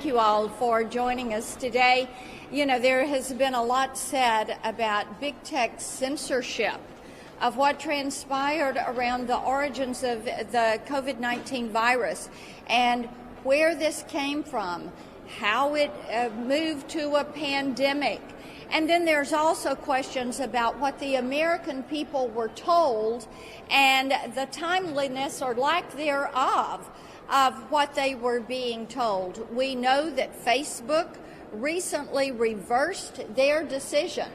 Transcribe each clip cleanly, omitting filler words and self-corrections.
you all for joining us today. You know, there has been a lot said about big tech censorship of what transpired around the origins of the COVID-19 virus and where this came from, how it moved to a pandemic. And then there's also questions about what the American people were told and the timeliness or lack thereof of what they were being told. We know that Facebook recently reversed their decision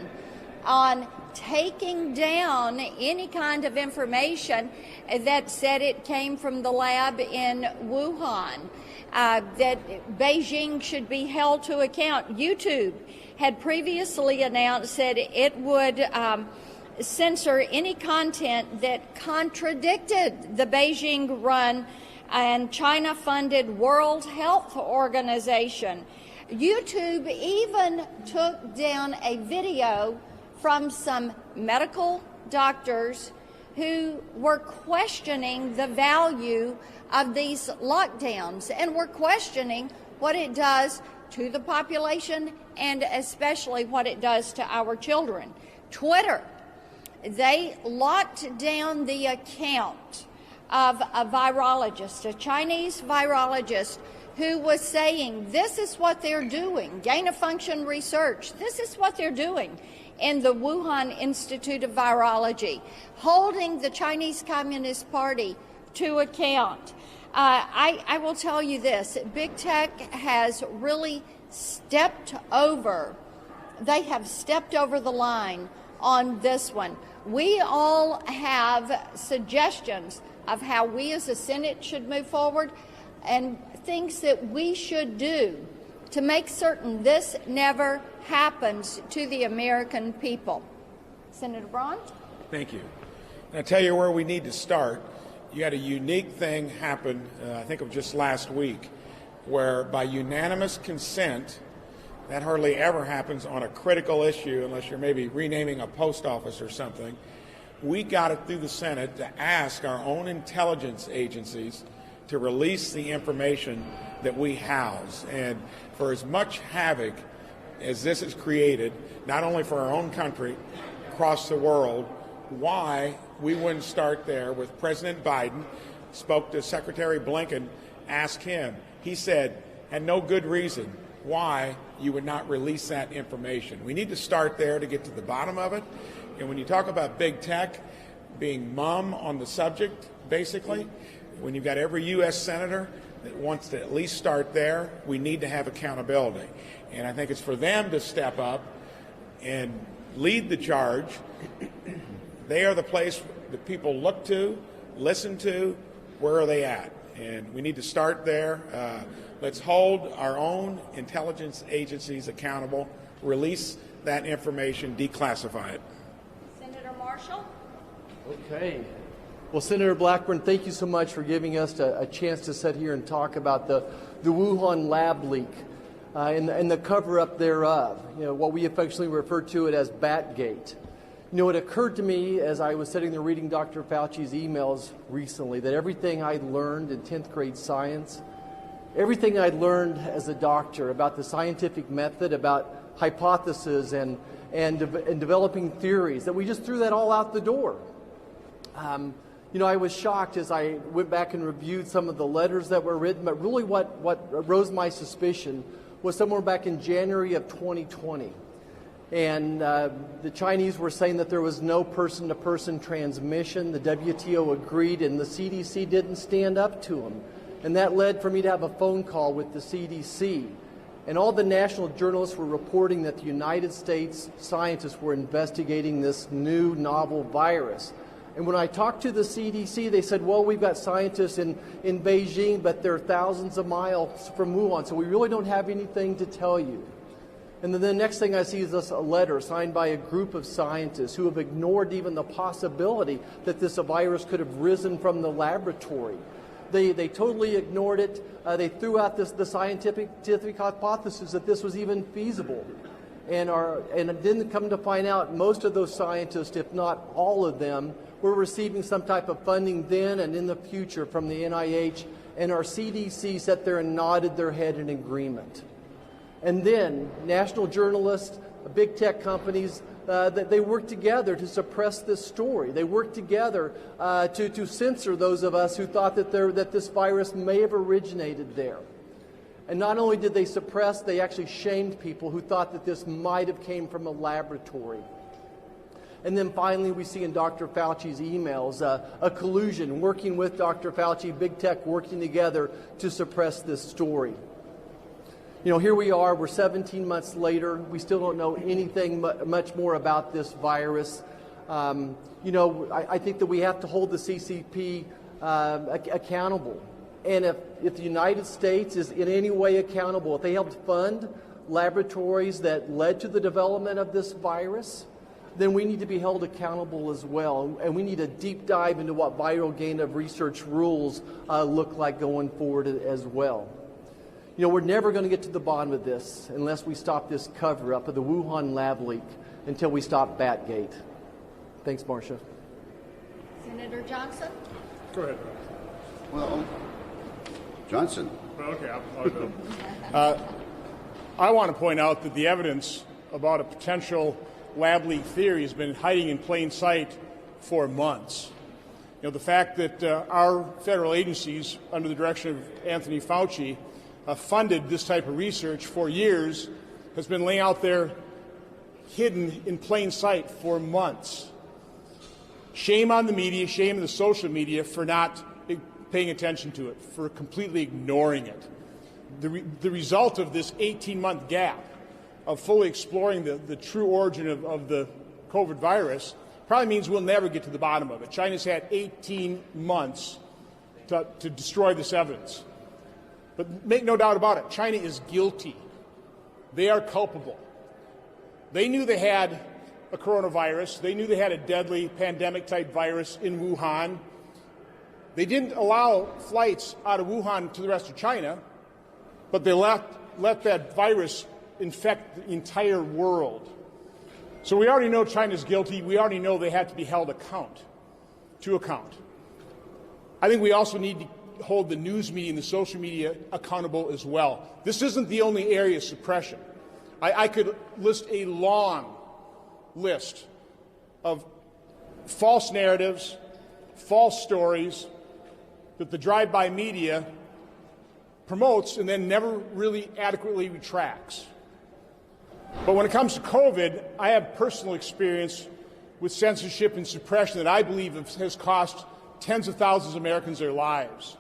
on taking down any kind of information that said it came from the lab in Wuhan, that Beijing should be held to account. YouTube had previously announced that it would censor any content that contradicted the Beijing-run and China-funded World Health Organization. YouTube even took down a video from some medical doctors who were questioning the value of these lockdowns and were questioning what it does to the population and especially what it does to our children. Twitter, they locked down the account of a virologist, a Chinese virologist, who was saying this is what they're doing, gain-of-function research, this is what they're doing in the Wuhan Institute of Virology, holding the Chinese Communist Party to account. I will tell you this, big tech has really stepped over, they have stepped over the line on this one. We all have suggestions of how we as a Senate should move forward and things that we should do to make certain this never happens to the American people. Senator Braun? Thank you. And I'll tell you where we need to start. You had a unique thing happen, I think it was just last week, where by unanimous consent, that hardly ever happens on a critical issue unless you're maybe renaming a post office or something. We got it through the Senate to ask our own intelligence agencies to release the information that we house. And for as much havoc as this has created, not only for our own country, across the world, why we wouldn't start there with President Biden, spoke to Secretary Blinken, asked him. He said, had no good reason why you would not release that information. We need to start there to get to the bottom of it. And when you talk about big tech being mum on the subject, basically, when you've got every U.S. senator that wants to at least start there, we need to have accountability. And I think it's for them to step up and lead the charge. They are the place that people look to, listen to, where are they at? And we need to start there. Let's hold our own intelligence agencies accountable, release that information, declassify it. Senator Marshall? Okay. Well, Senator Blackburn, thank you so much for giving us a chance to sit here and talk about the Wuhan lab leak and the cover-up thereof, you know, what we affectionately refer to it as Batgate. You know, it occurred to me as I was sitting there reading Dr. Fauci's emails recently that everything I learned in 10th grade science, everything I learned as a doctor about the scientific method, about hypotheses and developing theories, that we just threw that all out the door. You know, I was shocked as I went back and reviewed some of the letters that were written, but really what rose my suspicion was somewhere back in January of 2020. And the Chinese were saying that there was no person-to-person transmission. The WTO agreed, and the CDC didn't stand up to them. And that led for me to have a phone call with the CDC. And all the national journalists were reporting that the United States scientists were investigating this new novel virus. And when I talked to the CDC, they said, well, we've got scientists in Beijing, but they're thousands of miles from Wuhan, so we really don't have anything to tell you. And then the next thing I see is this a letter signed by a group of scientists who have ignored even the possibility that this virus could have risen from the laboratory. They totally ignored it. They threw out the scientific hypothesis that this was even feasible. And didn't come to find out most of those scientists, if not all of them, were receiving some type of funding then and in the future from the NIH and our CDC sat there and nodded their head in agreement. And then national journalists, big tech companies, they worked together to suppress this story. They worked together to censor those of us who thought that this virus may have originated there. And not only did they suppress, they actually shamed people who thought that this might have came from a laboratory. And then finally, we see in Dr. Fauci's emails a collusion, working with Dr. Fauci, big tech working together to suppress this story. You know, here we are, we're 17 months later. We still don't know anything much more about this virus. You know, I think that we have to hold the CCP accountable. And if the United States is in any way accountable, if they helped fund laboratories that led to the development of this virus, then we need to be held accountable as well. And we need a deep dive into what viral gain of research rules look like going forward as well. You know, we're never going to get to the bottom of this unless we stop this cover-up of the Wuhan lab leak until we stop Batgate. Thanks, Marcia. Senator Johnson? Go ahead. Well, Johnson. Okay, I'll go. I want to point out that the evidence about a potential lab leak theory has been hiding in plain sight for months. You know, the fact that our federal agencies, under the direction of Anthony Fauci, funded this type of research for years has been laying out there hidden in plain sight for months. Shame on the media, shame on the social media for not paying attention to it, for completely ignoring it. The result of this 18-month gap of fully exploring the true origin of the COVID virus probably means we'll never get to the bottom of it. China's had 18 months to destroy this evidence. But make no doubt about it, China is guilty. They are culpable. They knew they had a coronavirus. They knew they had a deadly pandemic-type virus in Wuhan. They didn't allow flights out of Wuhan to the rest of China, but they let that virus infect the entire world. So we already know China's guilty. We already know they have to be held to account. I think we also need to hold the news media and the social media accountable as well. This isn't the only area of suppression. I could list a long list of false narratives, false stories that the drive-by media promotes and then never really adequately retracts. But when it comes to COVID, I have personal experience with censorship and suppression that I believe has cost tens of thousands of Americans their lives.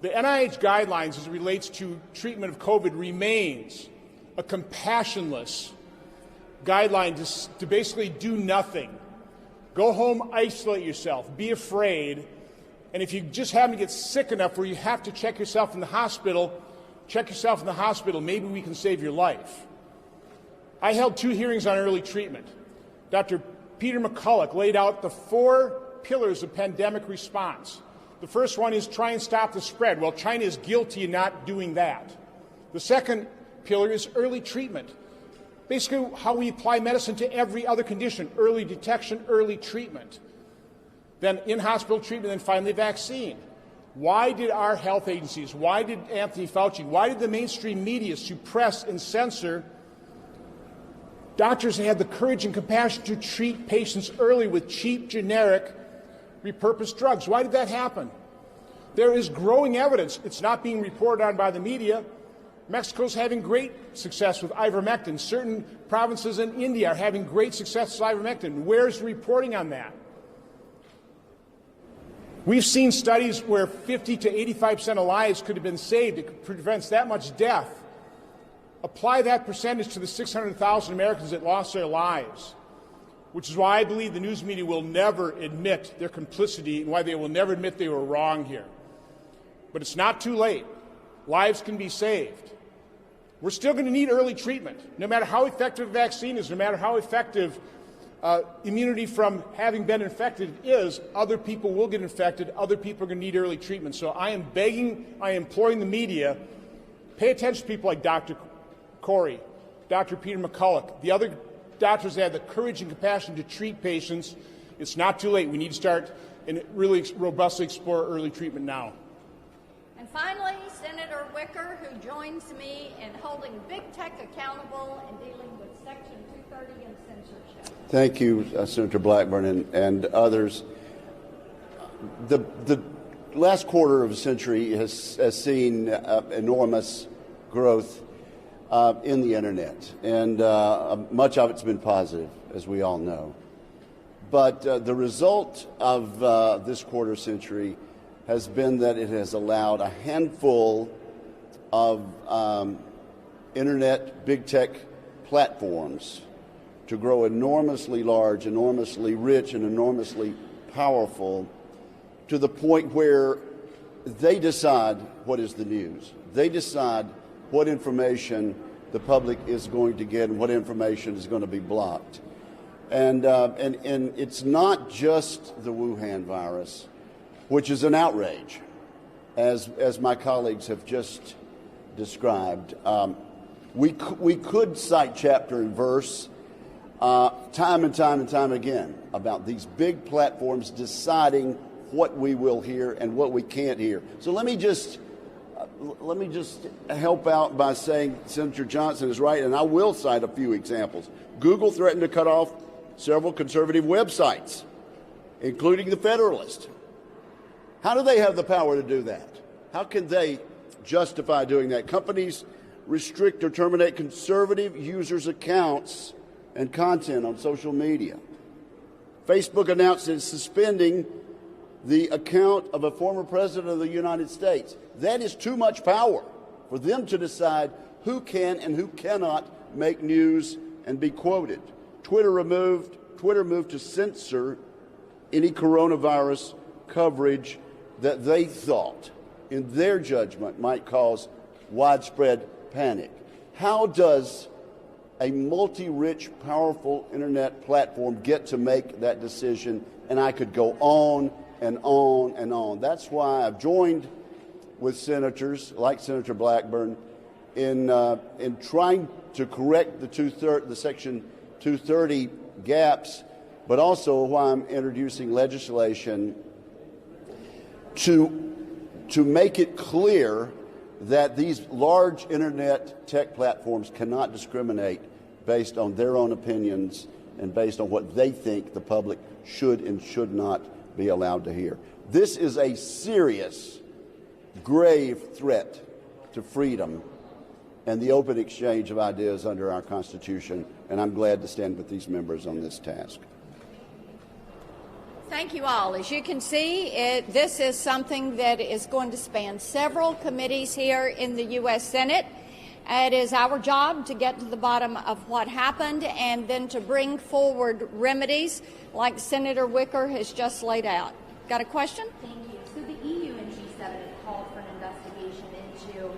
The NIH guidelines as it relates to treatment of COVID remains a compassionless guideline to basically do nothing. Go home, isolate yourself, be afraid, and if you just happen to get sick enough where you have to check yourself in the hospital, maybe we can save your life. I held 2 hearings on early treatment. Dr. Peter McCulloch laid out the 4 pillars of pandemic response. The first one is try and stop the spread. Well, China is guilty in not doing that. The second pillar is early treatment. Basically, how we apply medicine to every other condition, early detection, early treatment. Then in-hospital treatment, and then finally vaccine. Why did our health agencies, why did Anthony Fauci, why did the mainstream media suppress and censor doctors that had the courage and compassion to treat patients early with cheap, generic, repurposed drugs? Why did that happen? There is growing evidence. It's not being reported on by the media. Mexico's having great success with ivermectin. Certain provinces in India are having great success with ivermectin. Where's the reporting on that? We've seen studies where 50 to 85% of lives could have been saved. It prevents that much death. Apply that percentage to the 600,000 Americans that lost their lives, which is why I believe the news media will never admit their complicity and why they will never admit they were wrong here. But it's not too late. Lives can be saved. We're still going to need early treatment. No matter how effective a vaccine is, no matter how effective immunity from having been infected is, other people will get infected. Other people are going to need early treatment. So I am imploring the media, pay attention to people like Dr. Corey, Dr. Peter McCulloch, the other doctors that have the courage and compassion to treat patients. It's not too late. We need to start and really robustly explore early treatment now. finally, Senator Wicker, who joins me in holding big tech accountable and dealing with Section 230 and censorship. Thank you, Senator Blackburn and others. The last quarter of a century has seen enormous growth in the internet, and much of it's been positive, as we all know. But the result of this quarter century has been that it has allowed a handful of internet big tech platforms to grow enormously large, enormously rich, and enormously powerful, to the point where they decide what is the news. They decide what information the public is going to get and what information is going to be blocked. And it's not just the Wuhan virus, which is an outrage, as my colleagues have just described. We could cite chapter and verse time and time again about these big platforms deciding what we will hear and what we can't hear. So let me just help out by saying Senator Johnson is right, and I will cite a few examples. Google threatened to cut off several conservative websites, including The Federalist. How do they have the power to do that? How can they justify doing that? Companies restrict or terminate conservative users' accounts and content on social media. Facebook announced it's suspending the account of a former president of the United States. That is too much power for them to decide who can and who cannot make news and be quoted. Twitter moved to censor any coronavirus coverage that they thought, in their judgment, might cause widespread panic. How does a multi-rich, powerful internet platform get to make that decision? And I could go on and on and on. That's why I've joined with senators like Senator Blackburn in trying to correct the Section 230 gaps, but also why I'm introducing legislation to make it clear that these large internet tech platforms cannot discriminate based on their own opinions and based on what they think the public should and should not be allowed to hear. This is a serious, grave threat to freedom and the open exchange of ideas under our Constitution, and I'm glad to stand with these members on this task. Thank you all. As you can see, this is something that is going to span several committees here in the U.S. Senate. It is our job to get to the bottom of what happened and then to bring forward remedies like Senator Wicker has just laid out. Got a question? Thank you. So the EU and G7 have called for an investigation into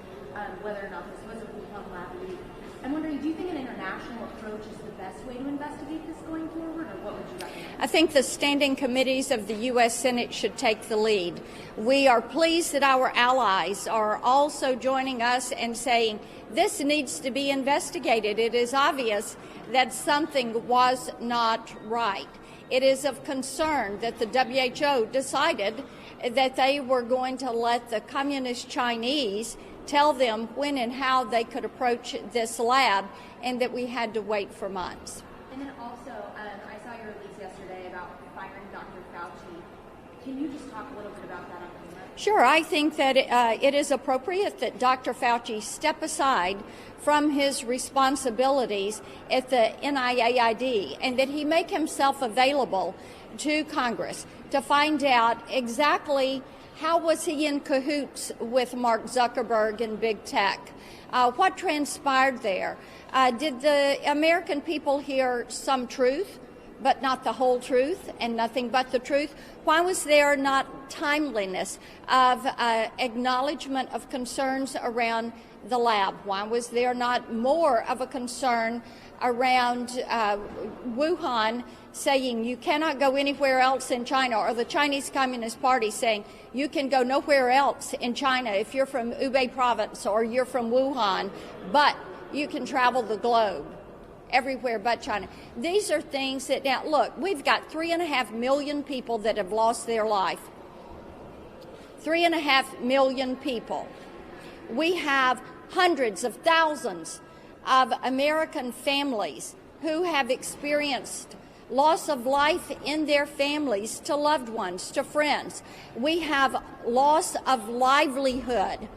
whether or not this was a Wuhan lab leak. I'm wondering, do you think an international approach is the best way to investigate this going forward, or what would you recommend? I think the standing committees of the U.S. Senate should take the lead. We are pleased that our allies are also joining us and saying this needs to be investigated. It is obvious that something was not right. It is of concern that the WHO decided that they were going to let the communist Chinese tell them when and how they could approach this lab, and that we had to wait for months. And then also, I saw your release yesterday about firing Dr. Fauci. Can you just talk a little bit about that on camera? Sure. I think that it is appropriate that Dr. Fauci step aside from his responsibilities at the NIAID and that he make himself available to Congress to find out exactly how was he in cahoots with Mark Zuckerberg and big tech. What transpired there? Did the American people hear some truth, but not the whole truth and nothing but the truth? Why was there not timeliness of acknowledgement of concerns around the lab? Why was there not more of a concern around Wuhan saying you cannot go anywhere else in China, or the Chinese Communist Party saying you can go nowhere else in China if you're from Hubei province or you're from Wuhan, but you can travel the globe everywhere but China. These are things that, now look, we've got 3.5 million people that have lost their life. 3.5 million people. We have hundreds of thousands of American families who have experienced loss of life in their families to loved ones, to friends. We have loss of livelihood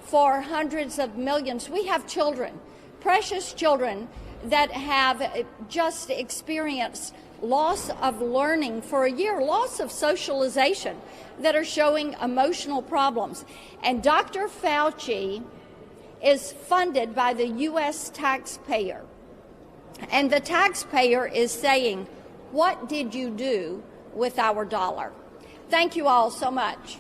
for hundreds of millions. We have children, precious children, that have just experienced loss of learning for a year, loss of socialization, that are showing emotional problems. And Dr. Fauci is funded by the U.S. taxpayer. And the taxpayer is saying, what did you do with our dollar? Thank you all so much.